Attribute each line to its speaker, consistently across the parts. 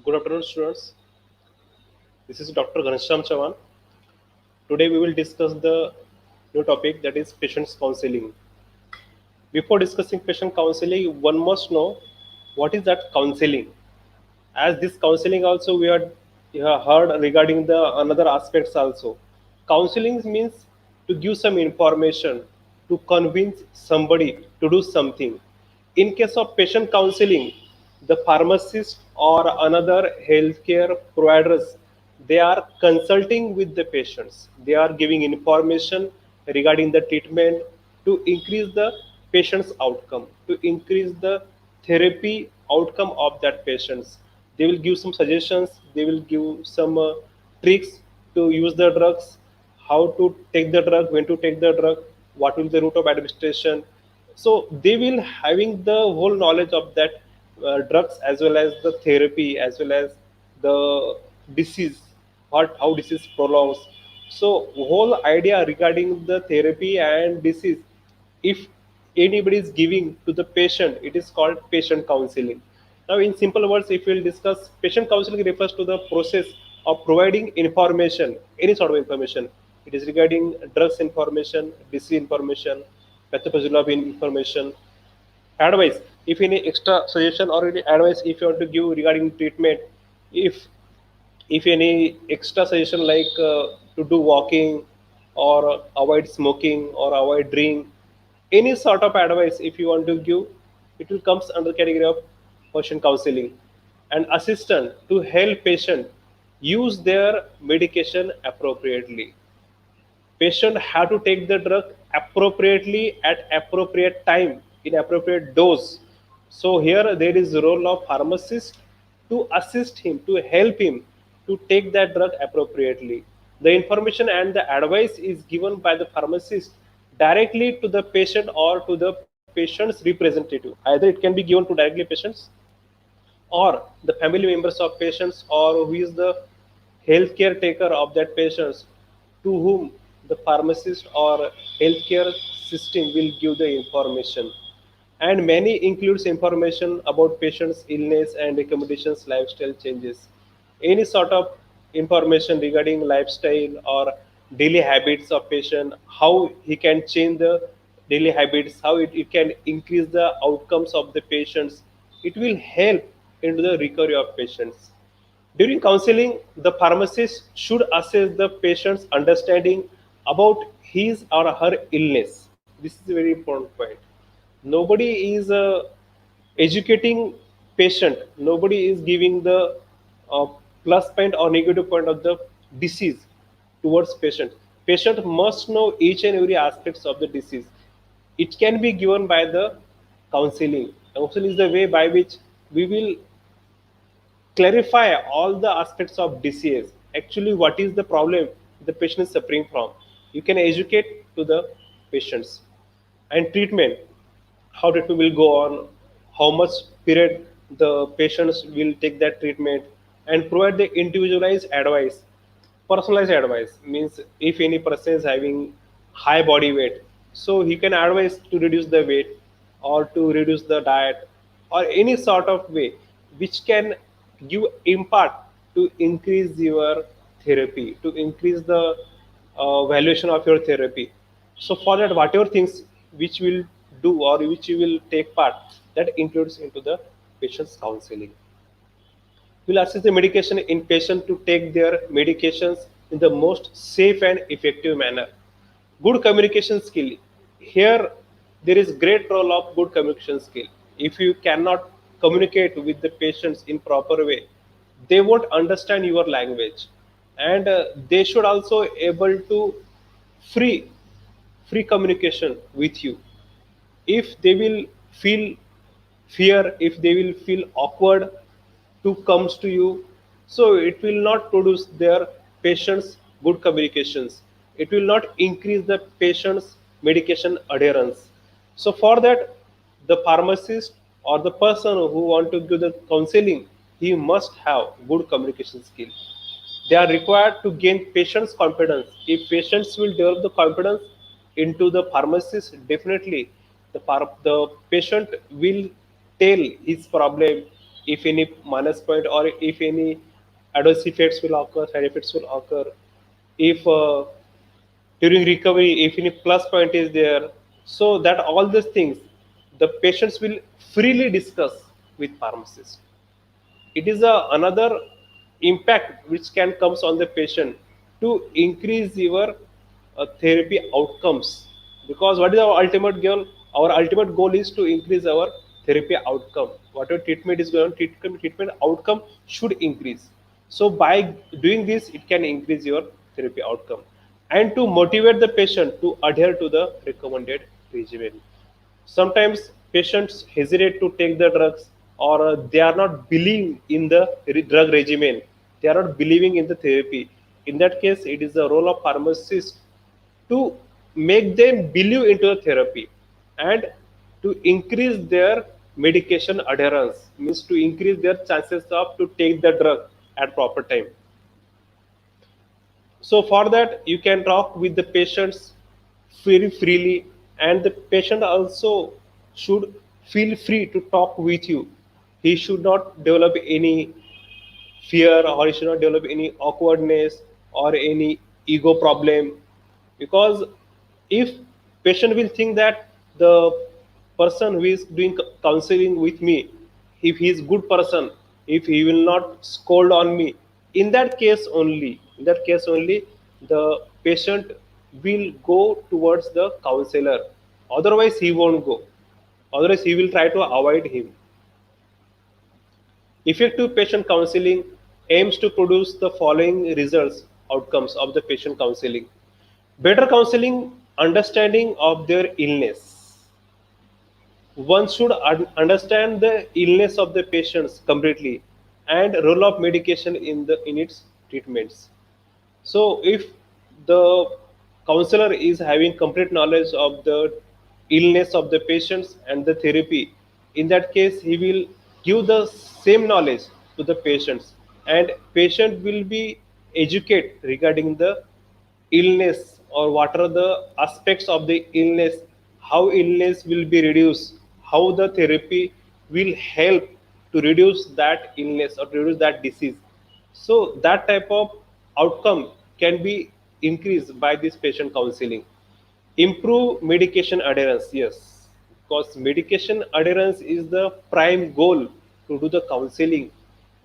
Speaker 1: Good afternoon, students. This is Dr. Ghanshyam Chavan. Today we will discuss the new topic, that is patient's counseling. Before discussing patient counseling, one must know what is that counseling. As this counseling also we have heard regarding the another aspects also. Counseling means to give some information, to convince somebody to do something. In case of patient counseling, the pharmacist or another healthcare providers, they are consulting with the patients. They are giving information regarding the treatment to increase the patient's outcome, to increase the therapy outcome of that patients. They will give some suggestions, they will give some tricks to use the drugs, how to take the drug, when to take the drug, what will be the route of administration. So they will having the whole knowledge of that drugs, as well as the therapy, as well as the disease, what how disease prolongs. So whole idea regarding the therapy and disease, if anybody is giving to the patient, it is called patient counseling. Now in simple words, if we'll discuss, patient counseling refers to the process of providing information, any sort of information. It is regarding drugs information, disease information, pathophysiology information, advice, if any extra suggestion or any advice if you want to give regarding treatment, if any extra suggestion like to do walking or avoid smoking or avoid drink, any sort of advice if you want to give, it will comes under the category of patient counseling. And assistant to help patient use their medication appropriately. Patient have to take the drug appropriately at appropriate time in appropriate dose. So here there is the role of pharmacist to assist him, to help him to take that drug appropriately. The information and the advice is given by the pharmacist directly to the patient or to the patient's representative. Either it can be given to directly patients or the family members of patients, or who is the healthcare taker of that patients, to whom the pharmacist or healthcare system will give the information. And many includes information about patient's illness and recommendations, lifestyle changes, any sort of information regarding lifestyle or daily habits of patient, how he can change the daily habits, how it can increase the outcomes of the patients. It will help into the recovery of patients. During counseling, the pharmacist should assess the patient's understanding about his or her illness. This is a very important point. Nobody is educating patient. Nobody is giving the uh, plus point or negative point of the disease towards patient. Patient must know each and every aspects of the disease. It can be given by the counseling. Counseling is the way by which we will clarify all the aspects of disease. Actually, what is the problem the patient is suffering from? You can educate to the patients. And treatment, how treatment will go on, how much period the patients will take that treatment, and provide the individualized advice. Personalized advice means if any person is having high body weight, so he can advise to reduce the weight or to reduce the diet or any sort of way which can give impact to increase your therapy, to increase the valuation of your therapy. So for that, whatever things which will do or which you will take part, that includes into the patient's counseling. Will assist the medication in patient to take their medications in the most safe and effective manner. Good communication skill. Here there is great role of good communication skill. If you cannot communicate with the patients in proper way, they won't understand your language, and they should also able to free free communication with you. If they will feel fear, if they will feel awkward to comes to you, so it will not produce their patients good communications. It will not increase the patient's medication adherence. So for that, the pharmacist or the person who want to give the counseling, he must have good communication skill. They are required to gain patients' confidence. If patients will develop the confidence into the pharmacist, definitely the patient will tell his problem, if any minus point or if any adverse effects will occur, side effects will occur, if during recovery if any plus point is there, so that all these things the patients will freely discuss with pharmacist. It is another impact which can comes on the patient to increase your therapy outcomes, because what is our ultimate goal? Our ultimate goal is to increase our therapy outcome. Whatever treatment is going, treatment outcome should increase. So by doing this it can increase your therapy outcome, and to motivate the patient to adhere to the recommended regimen. Sometimes patients hesitate to take the drugs, or they are not believing in the drug regimen, they are not believing in the therapy. In that case it is the role of pharmacist to make them believe into the therapy, and to increase their medication adherence, means to increase their chances of to take the drug at proper time. So for that you can talk with the patients very freely, and the patient also should feel free to talk with you. He should not develop any fear, or he should not develop any awkwardness or any ego problem, because if patient will think that the person who is doing counseling with me, if he is good person, if he will not scold on me, in that case only the patient will go towards the counselor. Otherwise he won't go, otherwise he will try to avoid him. Effective patient counseling aims to produce the following results, outcomes of the patient counseling. Better counseling, understanding of their illness. One should understand the illness of the patients completely, and role of medication in its treatments. So if the counselor is having complete knowledge of the illness of the patients and the therapy, in that case he will give the same knowledge to the patients, and patient will be educated regarding the illness, or what are the aspects of the illness, how illness will be reduced, how the therapy will help to reduce that illness or to reduce that disease. So that type of outcome can be increased by this patient counseling. Improve medication adherence, yes, because medication adherence is the prime goal to do the counseling,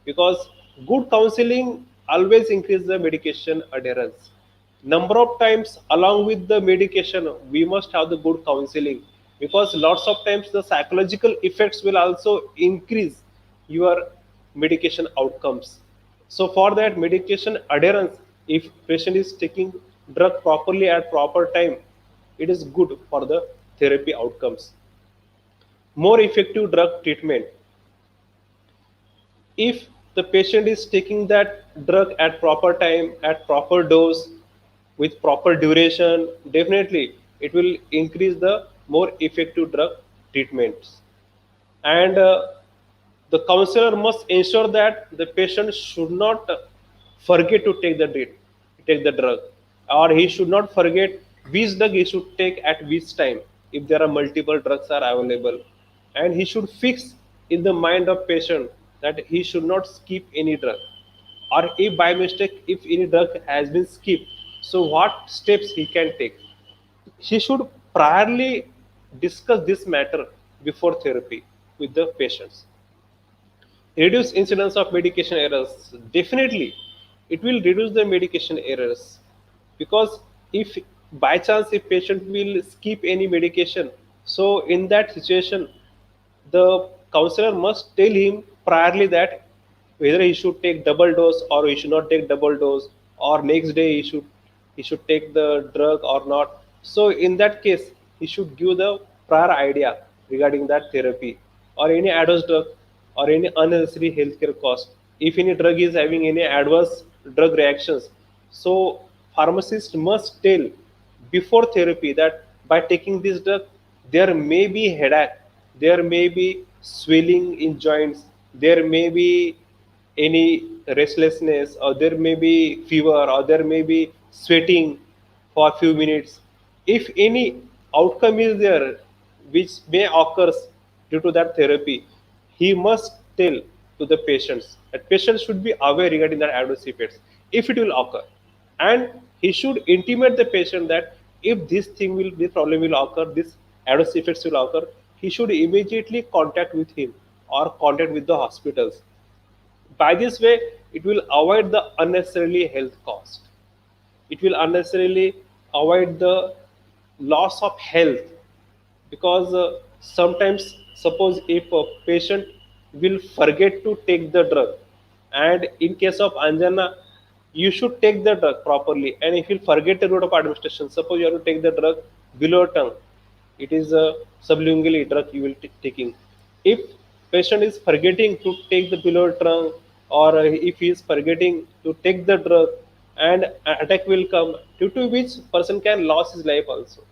Speaker 1: because good counseling always increase the medication adherence. Number of times along with the medication we must have the good counseling, because lots of times the psychological effects will also increase your medication outcomes. So for that medication adherence, if patient is taking drug properly at proper time, it is good for the therapy outcomes. More effective drug treatment. If the patient is taking that drug at proper time, at proper dose, with proper duration, definitely it will increase the more effective drug treatments. And the counselor must ensure that the patient should not forget to take the drug, or he should not forget which drug he should take at which time if there are multiple drugs are available. And he should fix in the mind of patient that he should not skip any drug, or if by mistake if any drug has been skipped, so what steps he can take. He should priorly discuss this matter before therapy with the patients. Reduce incidence of medication errors. Definitely, it will reduce the medication errors, because if by chance if patient will skip any medication, so in that situation the counselor must tell him priorly that whether he should take double dose or he should not take double dose, or next day he should take the drug or not. So in that case he should give the prior idea regarding that therapy, or any adverse drug, or any unnecessary healthcare cost. If any drug is having any adverse drug reactions, so pharmacist must tell before therapy that by taking this drug there may be headache, there may be swelling in joints, there may be any restlessness, or there may be fever, or there may be sweating for a few minutes. If any outcome is there which may occur due to that therapy, he must tell, to the patients. That patient should be aware regarding the adverse effects if it will occur, and he should intimate the patient that if this problem will occur, this adverse effects will occur, he should immediately contact with him or contact with the hospitals. By this way, it will avoid the unnecessarily health cost. It will unnecessarily avoid the loss of health, because sometimes suppose if a patient will forget to take the drug, and in case of anjana you should take the drug properly, and if you forget the route of administration, suppose you have to take the drug below tongue, it is a sublingually drug you will taking. If patient is forgetting to take the below tongue, or if he is forgetting to take the drug, and attack will come, due to which person can lose his life also.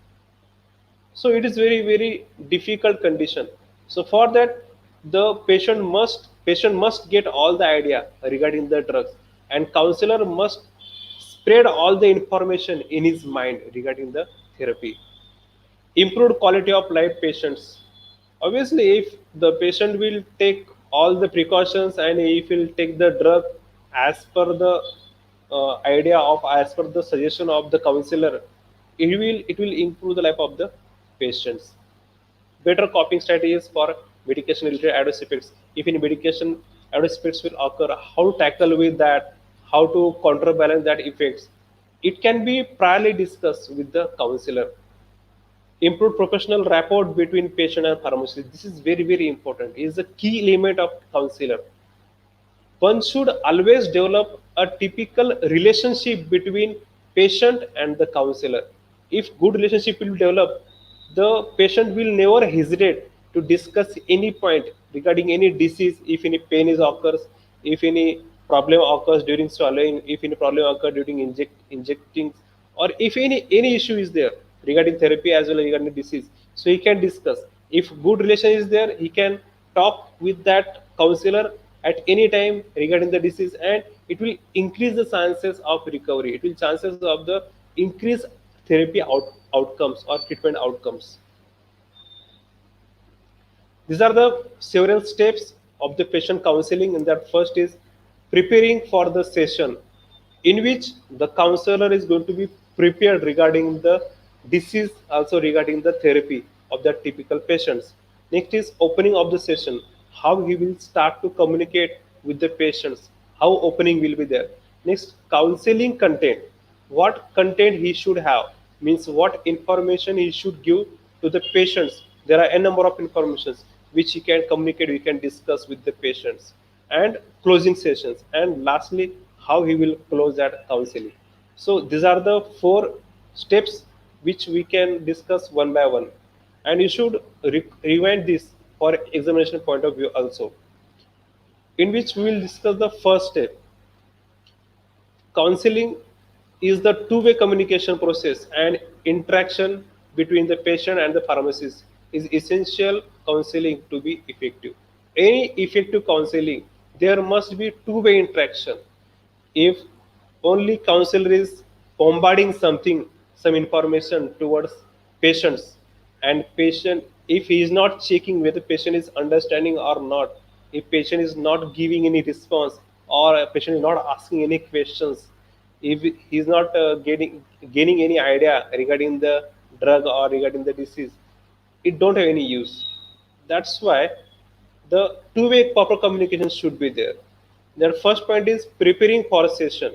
Speaker 1: So it is very difficult condition. So for that, the patient must get all the idea regarding the drugs, and counselor must spread all the information in his mind regarding the therapy. Improved quality of life patients. Obviously, if the patient will take all the precautions and if will take the drug as per the idea of, as per the suggestion of the counselor, it will improve the life of the patients. Better coping strategies for medication related adverse effects. If any medication adverse effects will occur, how to tackle with that, how to counterbalance that effects, it can be priorly discussed with the counselor. Improved professional rapport between patient and pharmacist. This is very important. It is a key element of counselor. One should always develop a typical relationship between patient and the counselor. If good relationship will develop, the patient will never hesitate to discuss any point regarding any disease. If any pain is occurs, if any problem occurs during swallowing, if any problem occurs during injecting, or if any issue is there regarding therapy as well as regarding disease, so he can discuss. If good relation is there, he can talk with that counselor at any time regarding the disease, and it will increase the chances of recovery, it will chances of the increase therapy outcomes or treatment outcomes. These are the several steps of the patient counseling. And that first is preparing for the session, in which the counselor is going to be prepared regarding the disease, also regarding the therapy of the typical patients. Next is opening of the session, how he will start to communicate with the patients, how opening will be there. Next, counseling content, what content he should have, means what information he should give to the patients. There are a number of informations which he can communicate, we can discuss with the patients. And closing sessions, and lastly how he will close that counseling. So these are the four steps which we can discuss one by one, and you should rewind this for examination point of view also, in which we will discuss the first step. Counseling is the two-way communication process and interaction between the patient and the pharmacist is essential counseling to be effective. Any effective counseling, there must be two-way interaction. If only counselor is bombarding something, some information towards patients, and patient, if he is not checking whether patient is understanding or not, if patient is not giving any response, or a patient is not asking any questions, if he is not gaining any idea regarding the drug or regarding the disease, it don't have any use. That's why the two-way proper communication should be there. Their first point is preparing for a session.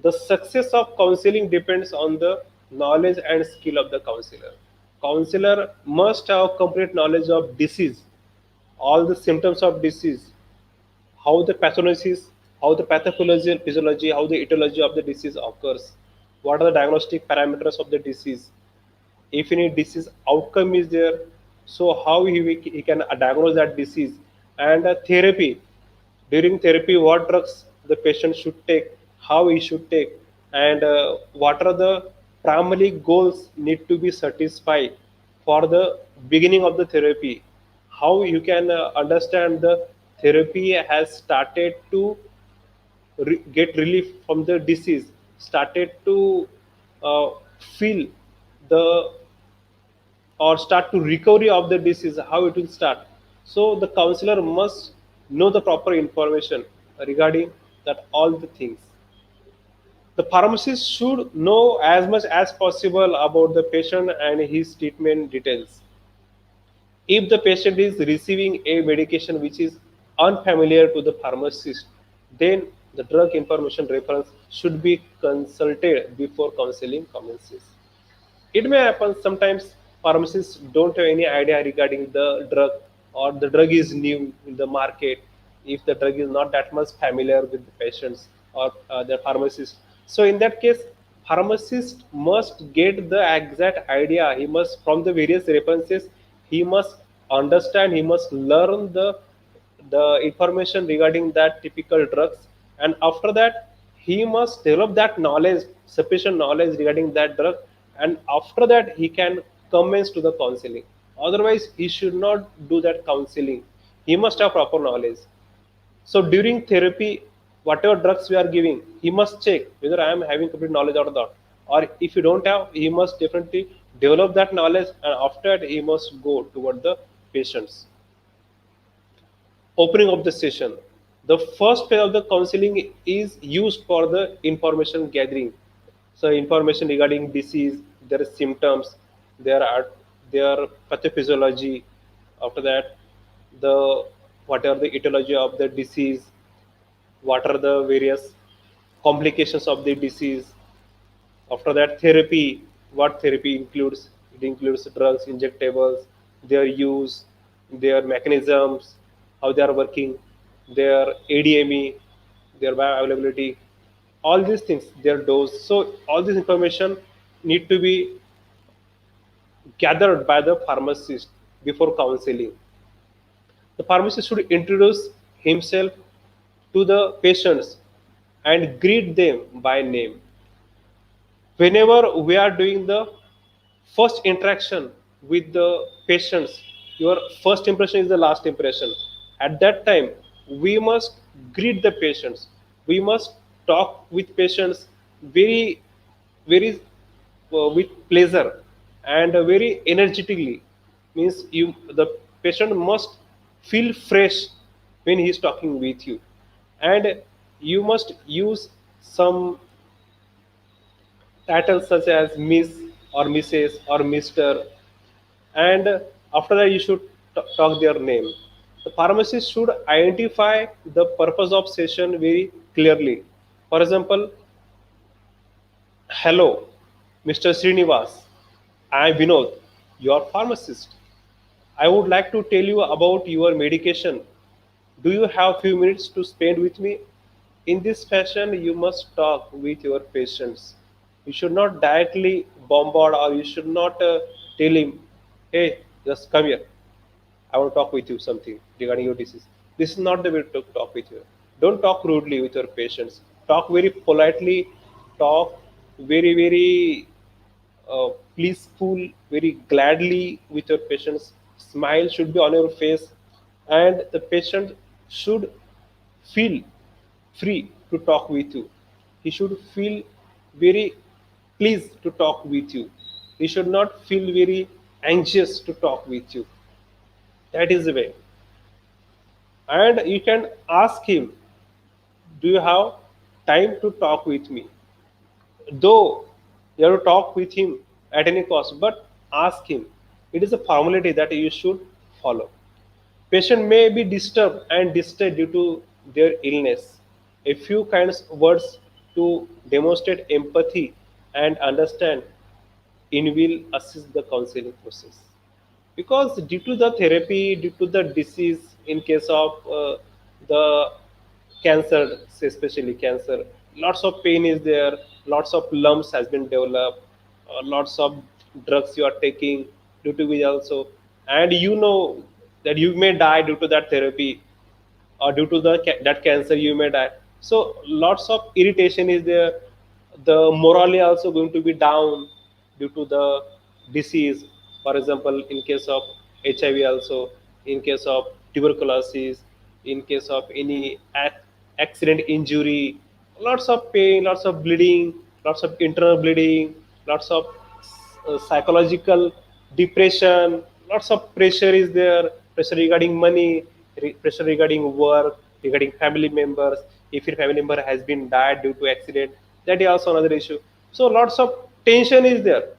Speaker 1: The success of counseling depends on the knowledge and skill of the counselor. Counselor must have complete knowledge of disease, all the symptoms of disease, how the pathogenesis, how the pathophysiology, physiology, how the etiology of the disease occurs, what are the diagnostic parameters of the disease, if any disease outcome is there, so how he can diagnose that disease, and therapy, during therapy what drugs the patient should take, how he should take, and what are the primary goals need to be satisfied for the beginning of the therapy, how you can understand the therapy has started to get relief from the disease, started to uh, feel the, or start to recovery of the disease, how it will start. So the counselor must know the proper information regarding that all the things. The pharmacist should know as much as possible about the patient and his treatment details. If the patient is receiving a medication which is unfamiliar to the pharmacist, then the drug information reference should be consulted before counseling commences. It may happen sometimes pharmacists don't have any idea regarding the drug, or the drug is new in the market. If the drug is not that much familiar with the patients or the pharmacist, so in that case, pharmacist must get the exact idea. He must, from the various references, he must understand. He must learn the information regarding that typical drugs, and after that he must develop that knowledge, sufficient knowledge regarding that drug, and after that he can commence to the counseling. Otherwise he should not do that counseling. He must have proper knowledge. So during therapy, whatever drugs we are giving, he must check whether I am having complete knowledge or not. Or if you don't have, he must definitely develop that knowledge, and after that he must go toward the patients. Opening of the session. The first phase of the counseling is used for the information gathering. So information regarding disease, their symptoms, their their pathophysiology. After that, the what are the etiology of the disease, what are the various complications of the disease. After that, therapy, what therapy includes. It includes drugs, injectables, their use, their mechanisms, how they are working, their ADME, their bioavailability, all these things, their dose. So all this information need to be gathered by the pharmacist before counseling. The pharmacist should introduce himself to the patients and greet them by name. Whenever we are doing the first interaction with the patients, your first impression is the last impression. At that time we must greet the patients, we must talk with patients very very with pleasure and very energetically. Means you, the patient must feel fresh when he is talking with you, and you must use some titles such as Miss or Mrs. or Mr. And after that, you should talk their name. The pharmacist should identify the purpose of session very clearly. For example, hello, Mr. Srinivas. I am Vinod, your pharmacist. I would like to tell you about your medication. Do you have few minutes to spend with me? In this fashion, you must talk with your patients. You should not directly bombard, or you should not tell him, hey, just come here. I want to talk with you something regarding your disease. This is not the way to talk with you. Don't talk rudely with your patients. Talk very politely. Talk very peaceful, very gladly with your patients. Smile should be on your face, and the patient should feel free to talk with you. He should feel very pleased to talk with you. He should not feel very anxious to talk with you. That is the way. And you can ask him, do you have time to talk with me? Though you have to talk with him at any cost, but ask him. It is a formality that you should follow. Patient may be disturbed and distressed due to their illness. A few kinds words to demonstrate empathy and understand in will assist the counseling process. Because due to the therapy, due to the disease, in case of the cancer, especially cancer, lots of pain is there, lots of lumps has been developed, lots of drugs you are taking due to which also, and you know that you may die due to that therapy, or due to that cancer you may die. So lots of irritation is there. The morale also going to be down due to the disease. For example, in case of HIV also, in case of tuberculosis, in case of any accident injury, lots of pain, lots of bleeding, lots of internal bleeding, lots of psychological depression, lots of pressure is there, pressure regarding money, pressure regarding work, regarding family members. If your family member has been died due to accident, that is also another issue. So lots of tension is there.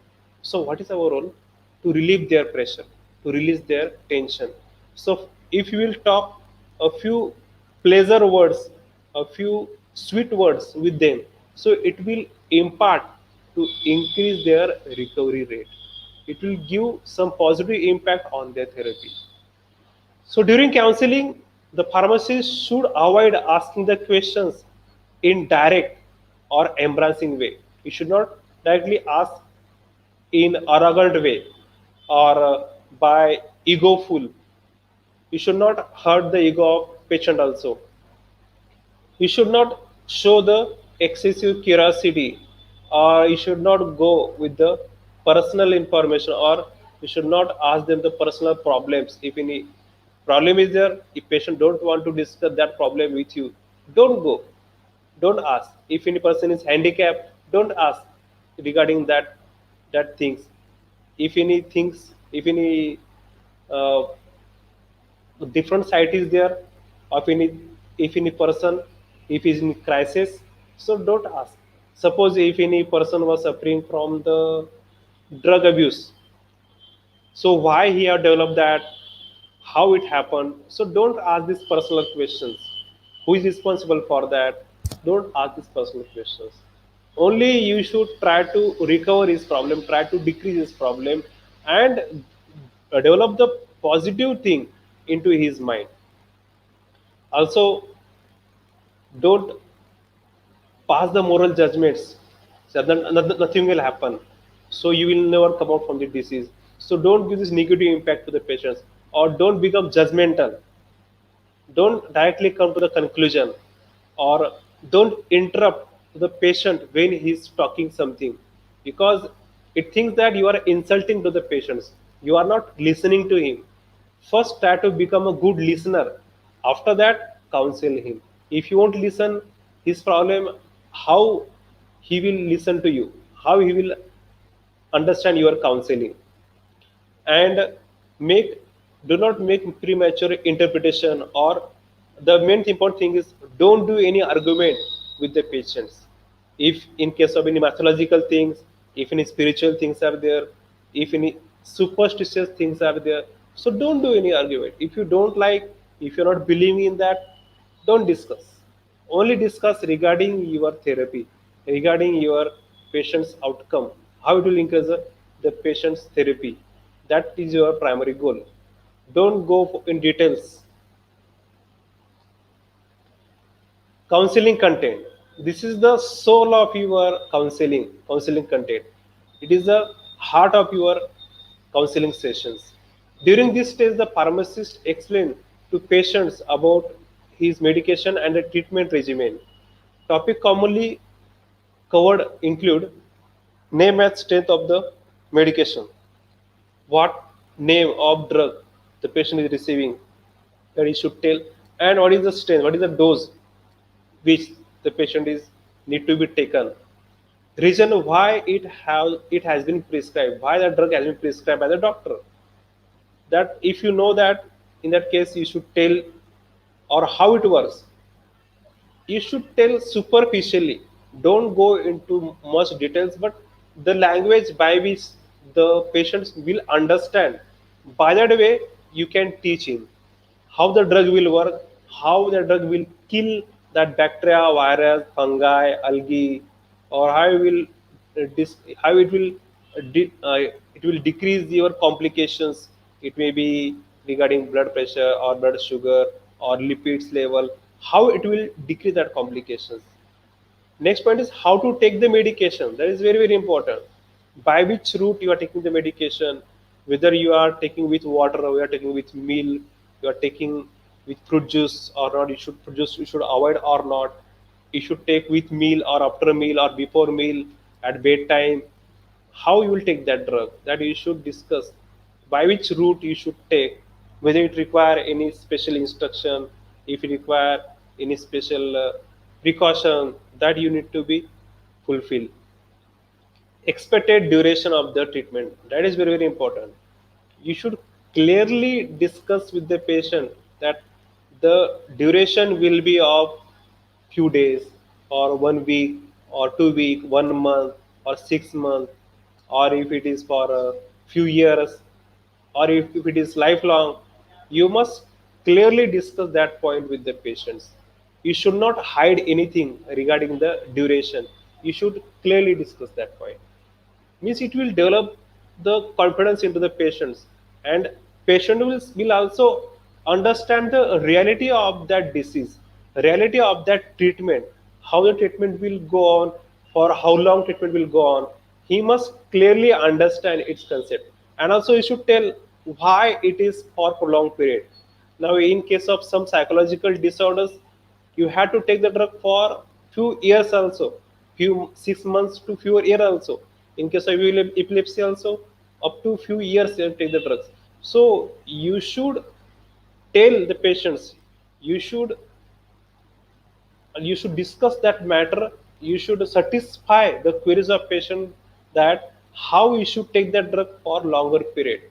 Speaker 1: So what is our role? To relieve their pressure, to release their tension. So if you will talk a few pleasure words, a few sweet words with them, so it will impart to increase their recovery rate. It will give some positive impact on their therapy. So during counseling, the pharmacist should avoid asking the questions in direct or embarrassing way. You should not directly ask in arrogant way or by egoful. You should not hurt the ego of patient also. You should not show the excessive curiosity, or you should not go with the personal information, or you should not ask them the personal problems. If any problem is there, if patient don't want to discuss that problem with you, don't go, don't ask. If any person is handicapped, don't ask regarding that things. If any things, if any uh, different site is there of any, if any person, if is in crisis, so don't ask. Suppose if any person was suffering from the drug abuse, so why he have developed that, how it happened, so don't ask these personal questions. Who is responsible for that? Don't ask these personal questions. Only you should try to recover his problem, try to decrease his problem, and develop the positive thing into his mind. Also, don't pass the moral judgments, so that nothing will happen, so you will never come out from the disease. So don't give this negative impact to the patients, or don't become judgmental. Don't directly come to the conclusion, or don't interrupt the patient when he's talking something, because it thinks that you are insulting to the patients, you are not listening to him. First try to become a good listener, after that counsel him. If you won't listen his problem, how he will listen to you, how he will understand your counseling? And make, do not make premature interpretation, or the main important thing is don't do any argument with the patients. If in case of any mythological things, if any spiritual things are there, if any superstitious things are there, so don't do any argument. If you don't like, if you're not believing in that, don't discuss. Only discuss regarding your therapy, regarding your patient's outcome, how it will increase the patient's therapy. That is your primary goal. Don't go in details. Counseling content. This is the soul of your counseling content. It is the heart of your counseling sessions. During this stage, the pharmacist explains to patients about his medication and the treatment regimen. Topic commonly covered include name and strength of the medication, what name of drug the patient is receiving, that he should tell, and what is the strength, what is the dose which the patient is need to be taken, reason why it has been prescribed, why the drug has been prescribed by the doctor. That if you know that, in that case you should tell, or how it works. You should tell superficially, don't go into much details, but the language by which the patients will understand. By that way you can teach him how the drug will work, how the drug will kill that bacteria, virus, fungi, algae, or how it will how it will it will decrease your complications. It may be regarding blood pressure or blood sugar or lipids level, how it will decrease that complications. Next point is how to take the medication. That is very very important. By which route you are taking the medication, whether you are taking with water or you are taking with meal, you are taking with fruit juice or not. You should fruit juice you should avoid or not. You should take with meal or after meal or before meal, at bedtime. How you will take that drug, that you should discuss. By which route you should take, whether it require any special instruction, if it require any special precaution, that you need to be fulfilled. Expected duration of the treatment, that is very very important. You should clearly discuss with the patient that the duration will be of few days or 1 week or 2 week, 1 month or 6 months, or if it is for a few years, or if it is lifelong, you must clearly discuss that point with the patients. You should not hide anything regarding the duration. You should clearly discuss that point. Means it will develop the confidence into the patients, and will also understand the reality of that disease, reality of that treatment, how the treatment will go on, for how long treatment will go on. He must clearly understand its concept, and also he should tell why it is for prolonged period. Now in case of some psychological disorders, you had to take the drug for few years also, few 6 months to few year also. In case of epilepsy also, up to few years you take the drugs. So you should tell the patients, you should you should discuss that matter. You should satisfy the queries of patient, that how you should take that drug for longer period.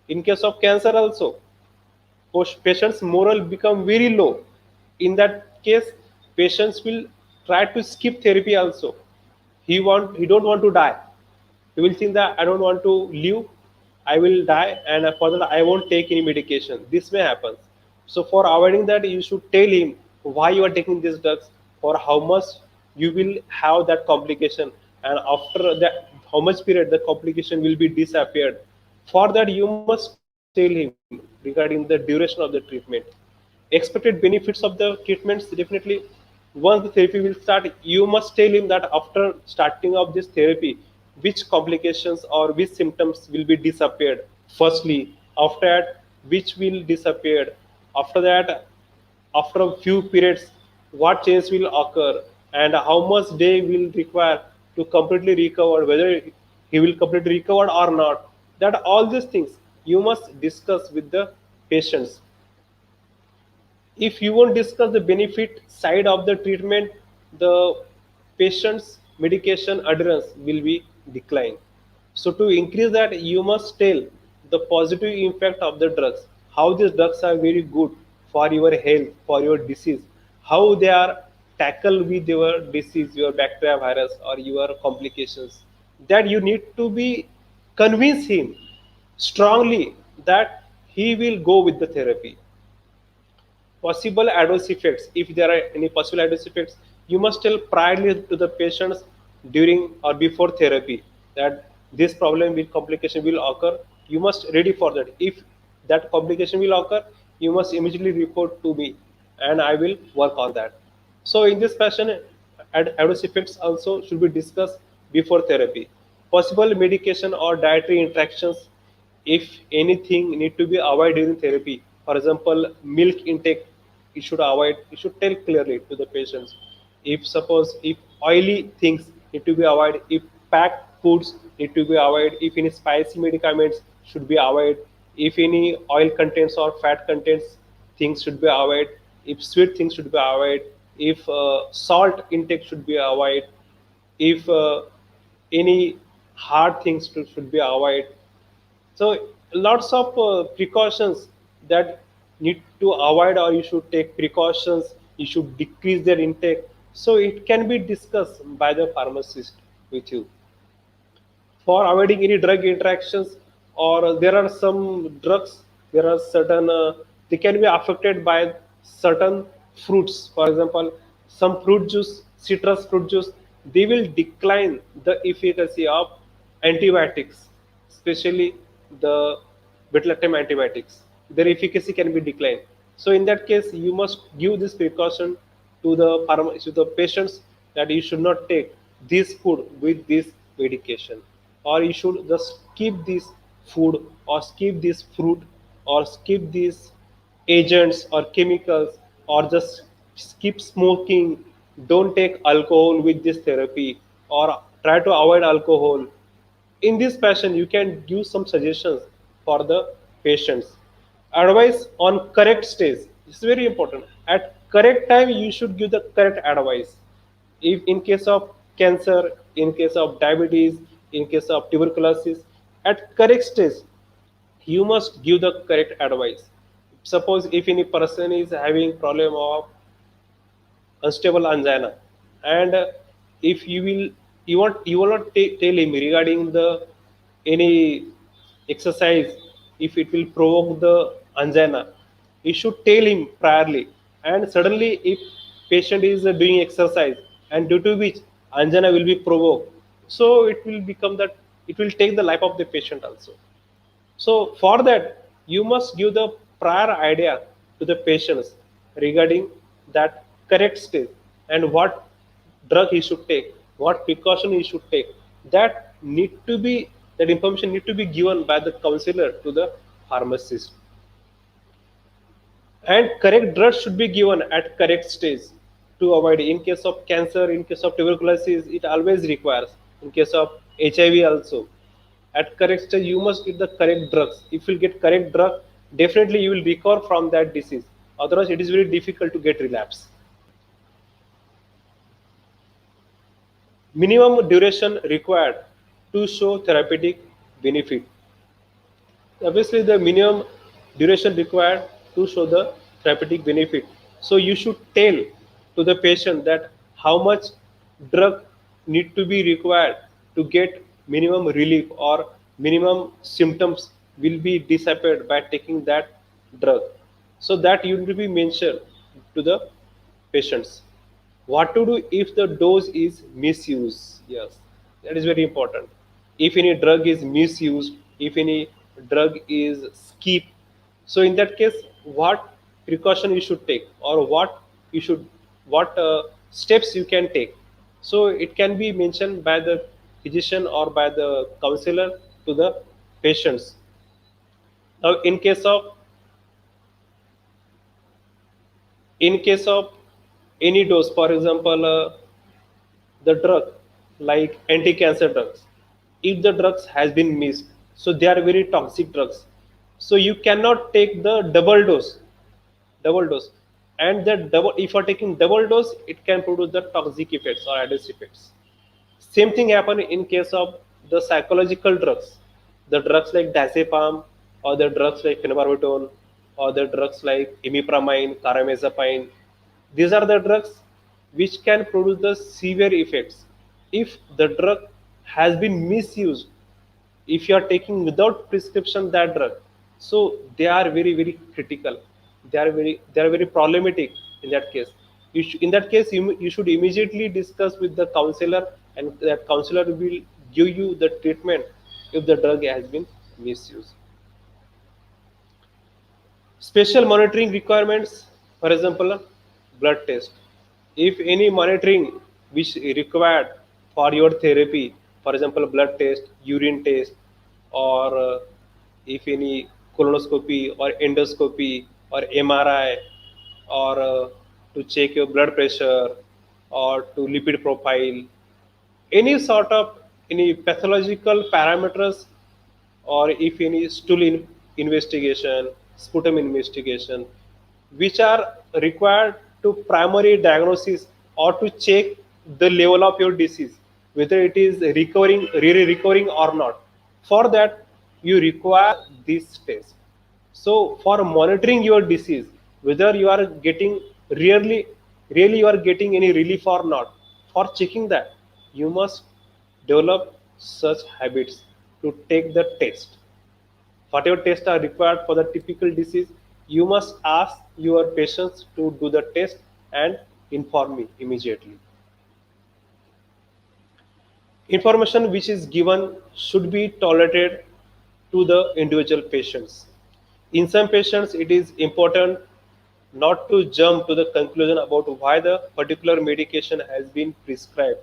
Speaker 1: In case of cancer also, patient's moral become very low. In that case, patients will try to skip therapy also. He don't want to die. He will think that I don't want to live, I will die, and for that I won't take any medication. This may happen. So for avoiding that, you should tell him why you are taking these drugs, for how much you will have that complication, and after that how much period the complication will be disappeared. For that you must tell him regarding the duration of the treatment, expected benefits of the treatments. Definitely, once the therapy will start, you must tell him that after starting of this therapy, which complications or which symptoms will be disappeared firstly, after that which will disappear, after that, after a few periods, what change will occur, and how much day will require to completely recover, whether he will completely recover or not. That all these things you must discuss with the patients. If you won't discuss the benefit side of the treatment, the patient's medication adherence will be declined. So to increase that, you must tell the positive impact of the drugs, how these drugs are very good for your health, for your disease, how they are tackle with your disease, your bacteria, virus, or your complications. That you need to be convince him strongly that he will go with the therapy. Possible adverse effects, if there are any possible adverse effects, you must tell priorly to the patients during or before therapy, that this problem with complication will occur. You must ready for that. If that complication will occur, you must immediately report to me, and I will work on that. So in this fashion, adverse effects also should be discussed before therapy. Possible medication or dietary interactions, if anything need to be avoided during therapy. For example, milk intake, you should avoid. You should tell clearly to the patients. If suppose if oily things need to be avoided, if packed foods need to be avoided, if any spicy medicaments should be avoided, if any oil contents or fat contents things should be avoided, if sweet things should be avoided, if salt intake should be avoided, if any hard things should be avoided. So lots of precautions that need to avoid, or you should take precautions. You should decrease their intake. So it can be discussed by the pharmacist with you. For avoiding any drug interactions, or there are some drugs, there are certain they can be affected by certain fruits. For example, some fruit juice, citrus fruit juice, they will decline the efficacy of antibiotics, especially the beta lactam antibiotics. Their efficacy can be declined. So in that case, you must give this precaution to the to the patients, that you should not take this food with this medication, or you should just skip this food, or skip this fruit, or skip these agents or chemicals, or just skip smoking. Don't take alcohol with this therapy, or try to avoid alcohol. In this fashion, you can give some suggestions for the patients. Advice on correct stage is very important. At correct time, you should give the correct advice. If in case of cancer, in case of diabetes, in case of tuberculosis, at correct stage, you must give the correct advice. Suppose if any person is having problem of unstable angina, and if you will not tell him regarding the any exercise, if it will provoke the angina, you should tell him priorly. And suddenly if patient is doing exercise, and due to which angina will be provoked, so it will become that it will take the life of the patient also. So for that, you must give the prior idea to the patients regarding that correct stage, and what drug he should take, what precaution he should take. That information need to be given by the counselor to the pharmacist. And correct drugs should be given at correct stage to avoid. In case of cancer, in case of tuberculosis, it always requires. In case of HIV also, at correct stage you must get the correct drugs. If you get correct drug, definitely you will recover from that disease. Otherwise it is very difficult to get relapse. Minimum duration required to show therapeutic benefit. Obviously the minimum duration required to show the therapeutic benefit. So you should tell to the patient that how much drug need to be required to get minimum relief, or minimum symptoms will be disappeared by taking that drug. So that you will be mentioned to the patients. What to do if the dose is misused? Yes, that is very important. If any drug is misused, if any drug is skipped, so in that case what precaution you should take, or what steps you can take. So it can be mentioned by the physician or by the counselor to the patients. Now in case of any dose, for example, the drug like anti-cancer drugs, if the drugs has been missed, so they are very toxic drugs, so you cannot take the double dose. And that double, if you are taking double dose, it can produce the toxic effects or adverse effects. Same thing happen in case of the psychological drugs, the drugs like diazepam, or the drugs like phenobarbital, or the drugs like imipramine, carbamazepine. These are the drugs which can produce the severe effects if the drug has been misused. If you are taking without prescription that drug, so they are very critical. They are very problematic. In that case, in that case you should immediately discuss with the counselor, and that counselor will give you the treatment if the drug has been misused. Special monitoring requirements, for example, blood test. If any monitoring which required for your therapy, for example, blood test, urine test, or if any colonoscopy or endoscopy or MRI, or to check your blood pressure, or to lipid profile, any sort of any pathological parameters, or if any investigation, sputum investigation, which are required to primary diagnosis, or to check the level of your disease, whether it is really recovering or not. For that, you require this test. So for monitoring your disease, whether you are getting really you are getting any relief or not, for checking that, you must develop such habits to take the test. Whatever tests are required for the typical disease, you must ask your patients to do the test and inform me immediately. Information which is given should be tolerated to the individual patients. In some patients, it is important not to jump to the conclusion about why the particular medication has been prescribed.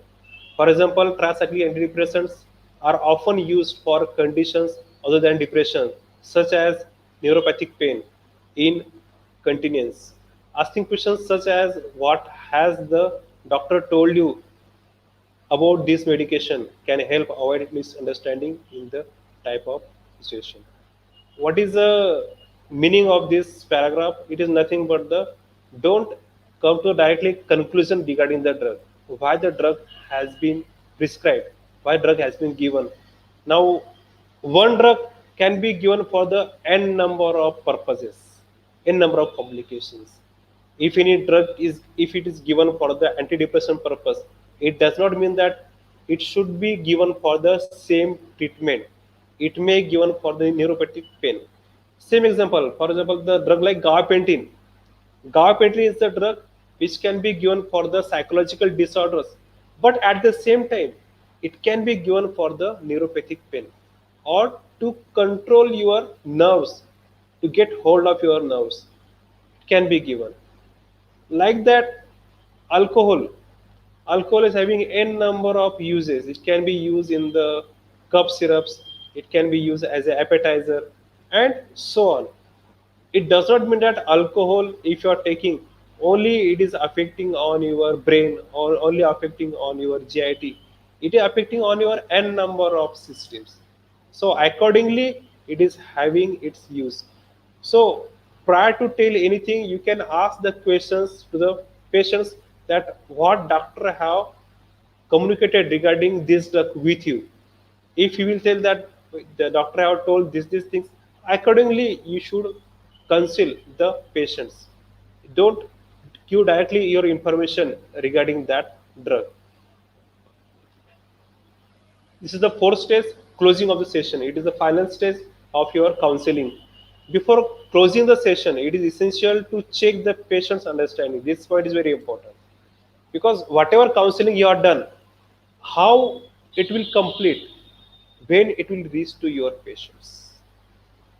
Speaker 1: For example, tricyclic antidepressants are often used for conditions other than depression, such as neuropathic pain, incontinence. Asking questions such as what has the doctor told you about this medication can help avoid misunderstanding in the type of situation. What is the meaning of this paragraph? It is nothing but the don't come to directly conclusion regarding the drug, why the drug has been prescribed, why drug has been given. Now, one drug can be given for the n number of purposes. n number of complications. If any drug is, if it is given for the antidepressant purpose, it does not mean that it should be given for the same treatment. It may given for the neuropathic pain. Same example, for example, the drug like gabapentin. Gabapentin is the drug which can be given for the psychological disorders, but at the same time, it can be given for the neuropathic pain or to control your nerves, to get hold of your nerves. It can be given. Like that, alcohol. Alcohol is having n number of uses. It can be used in the cup syrups, it can be used as an appetizer, and so on. It does not mean that alcohol, if you are taking, only it is affecting on your brain or only affecting on your git. It is affecting on your n number of systems. So accordingly, it is having its use. So prior to tell anything, you can ask the questions to the patients, that what doctor have communicated regarding this drug with you. If you will tell that the doctor have told these things, accordingly you should consult the patients. Don't give directly your information regarding that drug. This is the fourth stage, closing of the session. It is the final stage of your counseling. Before closing the session, it is essential to check the patient's understanding. This point is very important, because whatever counseling you are done, how it will complete when it will reach to your patients.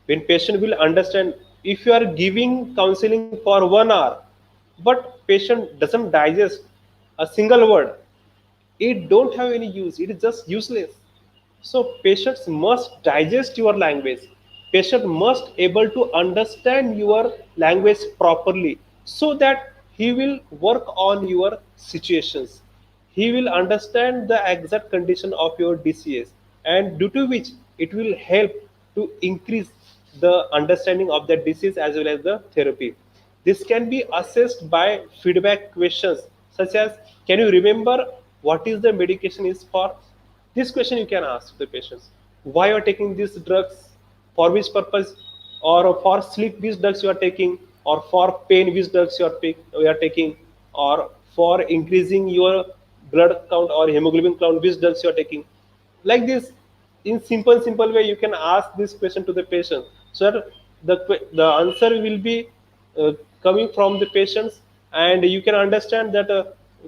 Speaker 1: When patient will understand, if you are giving counseling for 1 hour but patient doesn't digest a single word, it don't have any use, it is just useless. So patients must digest your language, patient must able to understand your language properly, so that he will work on your situations, he will understand the exact condition of your disease, and due to which it will help to increase the understanding of the disease as well as the therapy. This can be assessed by feedback questions such as, can you remember what is the medication is for? This question you can ask the patients. Why you are taking these drugs? For which purpose? Or for sleep, which drugs you are taking? Or for pain, which drugs you are taking? Or for increasing your blood count or hemoglobin count, which drugs you are taking? Like this, in simple way, you can ask this question to the patient, so that the answer will be uh, coming from the patients, and you can understand that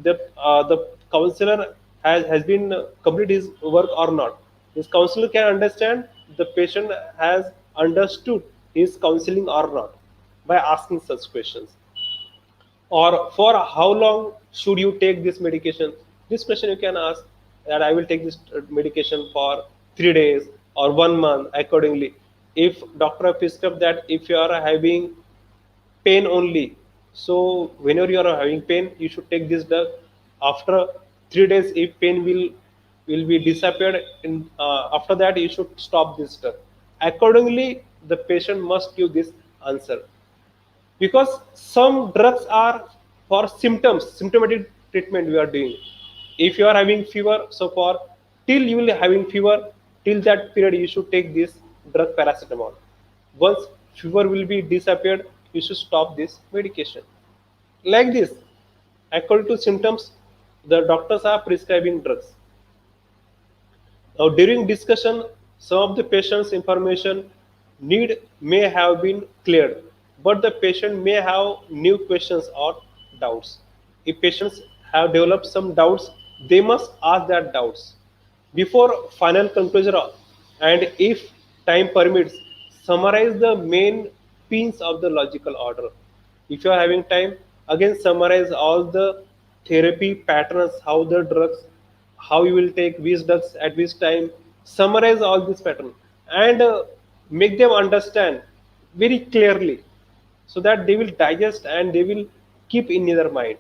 Speaker 1: the counselor has been complete his work or not. This counselor can understand the patient has understood his counseling or not by asking such questions. Or for how long should you take this medication? This question you can ask, that I will take this medication for 3 days or 1 month accordingly. If doctor prescribe that if you are having pain only, so whenever you are having pain, you should take this drug. After 3 days, if pain will be disappeared, in after that you should stop this drug. Accordingly, the patient must give this answer, because some drugs are for symptoms, symptomatic treatment we are doing. If you are having fever, so for till you will having fever, till that period you should take this drug paracetamol. Once fever will be disappeared, you should stop this medication. Like this, according to symptoms, the doctors are prescribing drugs. Now, during discussion, some of the patient's information need may have been cleared, but the patient may have new questions or doubts. If patients have developed some doubts, they must ask that doubts. Before final conclusion, and if time permits, summarize the main pins of the logical order. If you are having time, again summarize all the therapy patterns, how the drugs, how you will take which drugs at which time. Summarize all this pattern, and make them understand very clearly, so that they will digest and they will keep in their mind.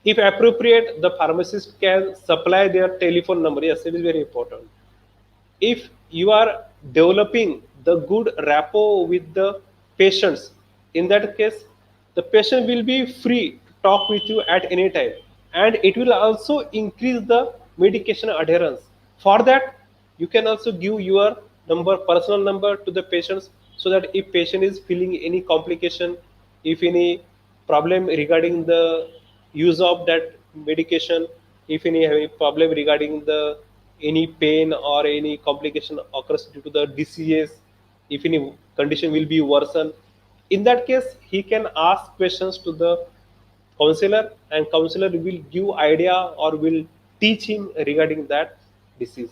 Speaker 1: If appropriate, the pharmacist can supply their telephone number. Yes, it is very important. If you are developing the good rapport with the patients, in that case, the patient will be free to talk with you at any time, and it will also increase the medication adherence. For that, you can also give your number, personal number to the patients, so that if patient is feeling any complication, if any problem regarding the use of that medication, if any problem regarding the any pain or any complication occurs due to the diseases, if any condition will be worsen, in that case he can ask questions to the counselor, and counselor will give idea or will teach him regarding that disease.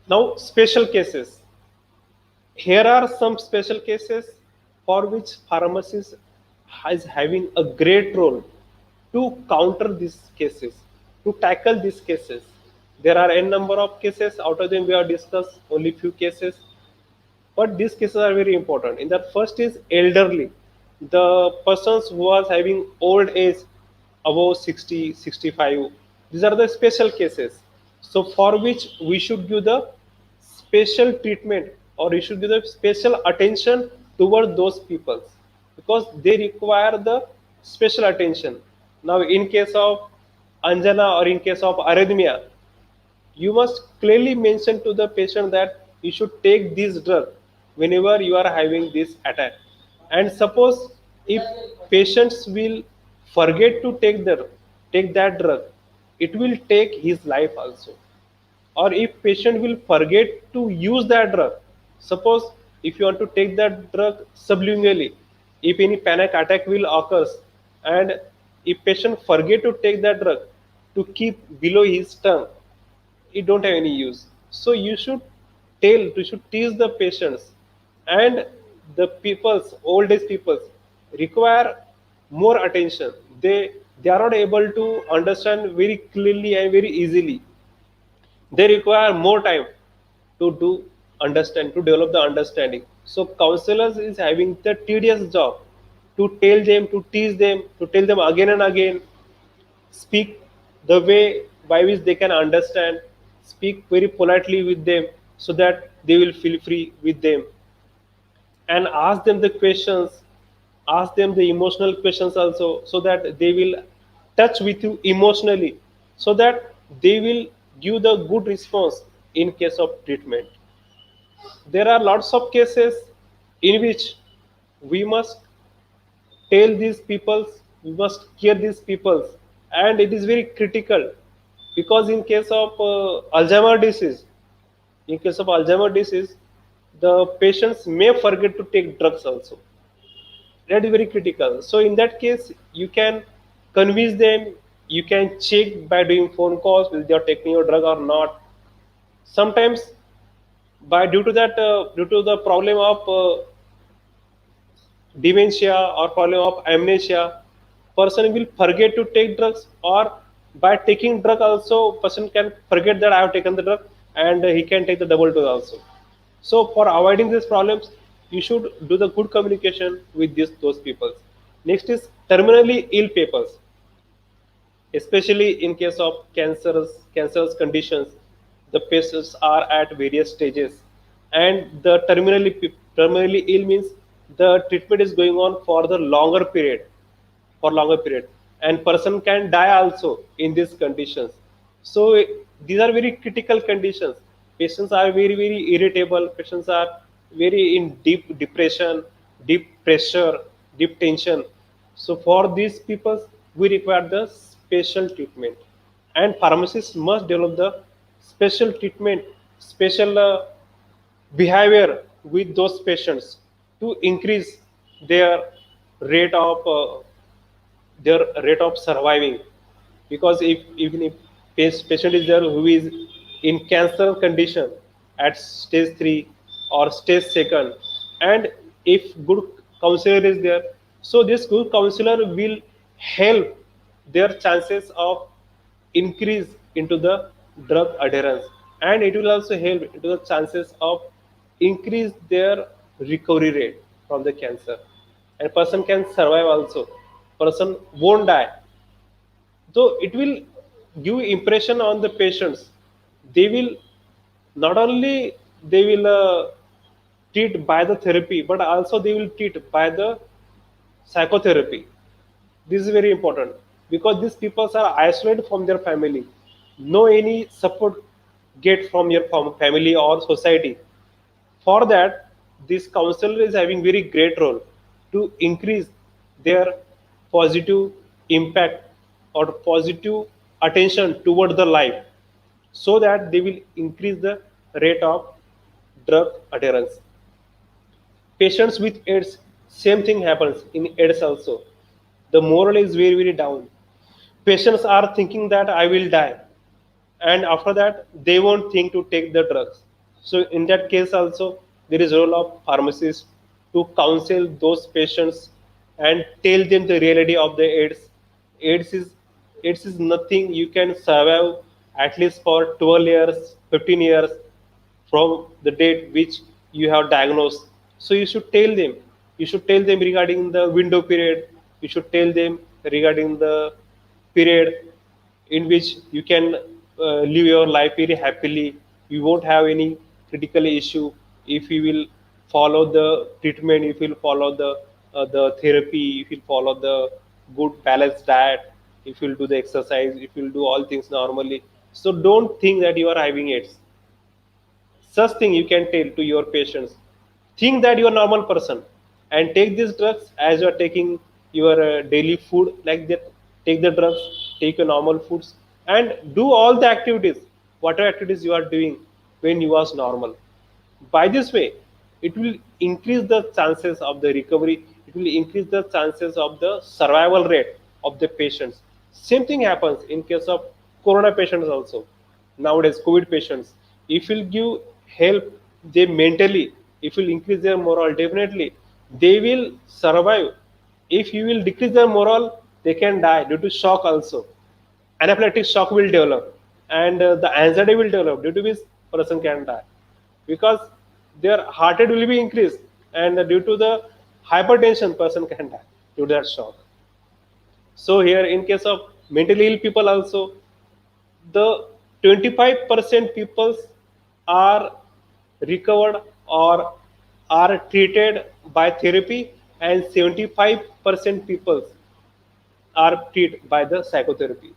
Speaker 1: Now special cases. Here are some special cases for which pharmacist is having a great role to counter these cases, to tackle these cases. There are n number of cases. Out of them, we have discussed only few cases, but these cases are very important. In that, first is elderly, the persons who are having old age above 60, 65. These are the special cases. So for which we should give the special treatment, or we should give the special attention toward those people, because they require the special attention. Now in case of anjana or in case of arrhythmia, you must clearly mention to the patient that you should take this drug whenever you are having this attack. And suppose if patients will forget to take that drug, it will take his life also. Or if patient will forget to use that drug, suppose if you want to take that drug sublingually, if any panic attack will occurs, and if patient forget to take that drug to keep below his tongue, it don't have any use. So you should teach the patients, and the people's old age peoples require more attention. They are not able to understand very clearly and very easily. They require more time to do understand, to develop the understanding. So counselors is having the tedious job to tell them, to teach them, to tell them again and again, speak the way by which they can understand, speak very politely with them so that they will feel free with them, and ask them the questions, ask them the emotional questions also, so that they will touch with you emotionally, so that they will give the good response in case of treatment. There are lots of cases in which we must tell these peoples, we must care these peoples, and it is very critical, because in case of Alzheimer disease, in case of Alzheimer disease, the patients may forget to take drugs also. That is very critical. So in that case, you can convince them, you can check by doing phone calls whether they are taking your drug or not. Sometimes by due to the problem of dementia or problem of amnesia, person will forget to take drugs, or by taking drug also person can forget that I have taken the drug, and he can take the double dose also. So for avoiding these problems, you should do the good communication with those people. Next is terminally ill papers, especially in case of cancerous conditions. The patients are at various stages, and the terminally ill means the treatment is going on for the longer period, and person can die also in these conditions. So these are very critical conditions. Patients are very irritable, patients are very in deep depression, deep pressure, deep tension. So for these people we require the special treatment, and pharmacists must develop the special treatment, special behavior with those patients to increase their rate of surviving. Because if even if patient is there who is in cancer condition at stage 3 or stage 2, and if good counselor is there, so this good counselor will help their chances of increase into the drug adherence, and it will also help into the chances of increase their recovery rate from the cancer, and person can survive also, person won't die. So it will give impression on the patients. They will not only they will treat by the therapy, but also they will treat by the psychotherapy. This is very important, because these people are isolated from their family, no any support get from your family or society. For that, this counselor is having very great role to increase their positive impact or positive attention toward the life, so that they will increase the rate of drug adherence. Patients with AIDS, same thing happens in AIDS also. The moral is very very down. Patients are thinking that I will die, and after that they won't think to take the drugs. So in that case also, there is a role of pharmacist to counsel those patients and tell them the reality of the AIDS is nothing. You can survive at least for 12 years, 15 years from the date which you have diagnosed. So you should tell them. You should tell them regarding the window period. You should tell them regarding the period in which you can live your life very happily. You won't have any critical issue if you will follow the treatment, if you will follow the therapy, if you will follow the good balanced diet, if you will do the exercise, if you will do all things normally. So don't think that you are having AIDS. Such thing you can tell to your patients. Think that you are a normal person and take these drugs as you are taking your daily food like that. Take the drugs, take your normal foods, and do all the activities, whatever activities you are doing when you was normal. By this way, it will increase the chances of the recovery. It will increase the chances of the survival rate of the patients. Same thing happens in case of corona patients also. Nowadays, COVID patients, if you give help them mentally, if you increase their morale, definitely they will survive. If you will decrease their morale, they can die due to shock also. Anaphylactic shock will develop, and the anxiety will develop, due to which person can die, because their heart rate will be increased, and due to the hypertension person can die due to that shock. So here in case of mentally ill people also, the 25% people are recovered or are treated by therapy, and 75% people are treated by the psychotherapy.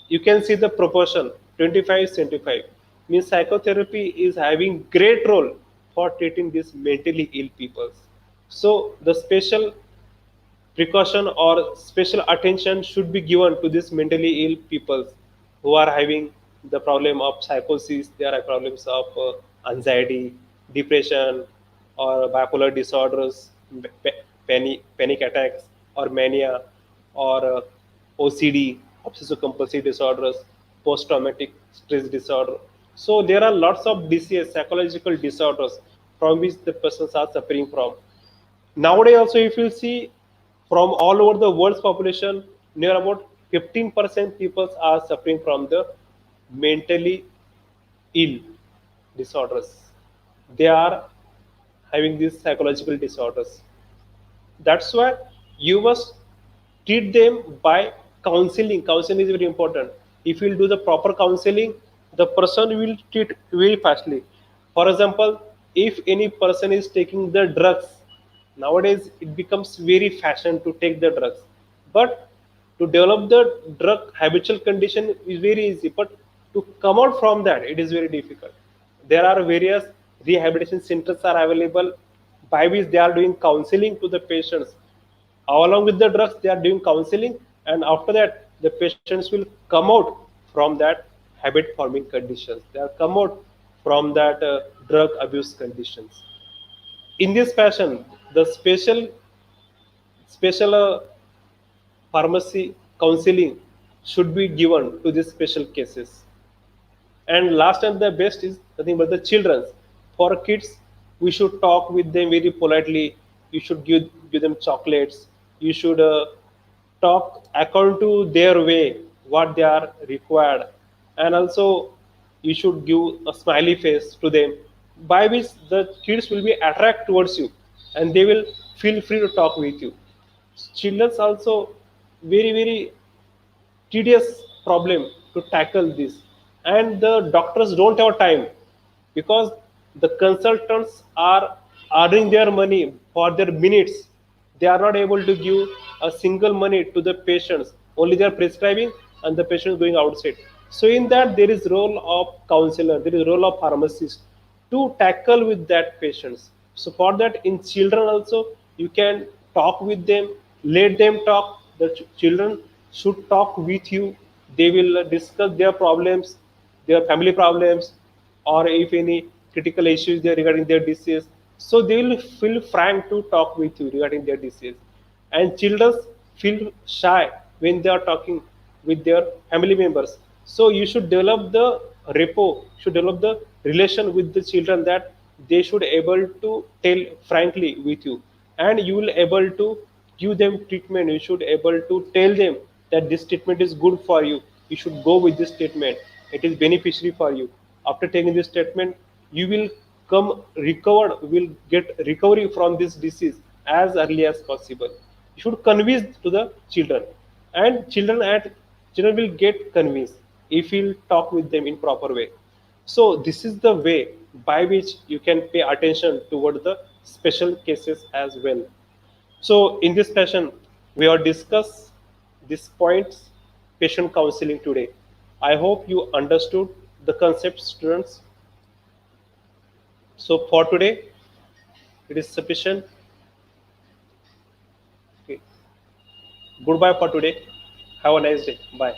Speaker 1: You can see the proportion 25-75, means psychotherapy is having great role for treating these mentally ill people. So the special precaution or special attention should be given to these mentally ill people who are having the problem of psychosis. There are problems of anxiety, depression, or bipolar disorders, panic attacks, or mania, or OCD, obsessive compulsive disorders, post traumatic stress disorder. So there are lots of DCS, psychological disorders, from which the persons are suffering from. Nowadays also, if you see, from all over the world's population, near about 15% people are suffering from the mentally ill disorders. They are having these psychological disorders. That's why you must treat them by counseling. Counseling is very important. If you will do the proper counseling, the person will treat very fastly. For example, if any person is taking the drugs, nowadays it becomes very fashion to take the drugs, but to develop the drug habitual condition is very easy, but to come out from that, it is very difficult. There are various rehabilitation centers are available, by which they are doing counseling to the patients. Along with the drugs, they are doing counseling, and after that, the patients will come out from that habit forming conditions. They are come out from that drug abuse conditions. In this fashion, the special pharmacy counseling should be given to these special cases. And last and the best is nothing but the children. For kids, we should talk with them very politely. You should give them chocolates. You should talk according to their way, what they are required, and also you should give a smiley face to them, by which the kids will be attracted towards you, and they will feel free to talk with you. Children's also very very tedious problem to tackle this, and the doctors don't have time, because the consultants are earning their money for their minutes. They are not able to give a single money to the patients, only they are prescribing and the patient is going outside. So in that there is role of counselor, there is role of pharmacist to tackle with that patients. So for that in children also you can talk with them, let them talk. The children should talk with you. They will discuss their problems, their family problems, or if any critical issues there regarding their disease. So they will feel frank to talk with you regarding their disease. And children feel shy when they are talking with their family members. So you should develop the rapport, should develop the relation with the children, that they should able to tell frankly with you, and you will able to give them treatment. You should able to tell them that this treatment is good for you. You should go with this treatment. It is beneficiary for you. After taking this treatment, you will come recovered, will get recovery from this disease as early as possible. You should convince to the children, and children will get convinced if you talk with them in proper way. So this is the way by which you can pay attention toward the special cases as well. So in this session, we have discussed these points, patient counseling today. I hope you understood the concept, students. So for today, it is sufficient. Okay. Goodbye for today. Have a nice day. Bye.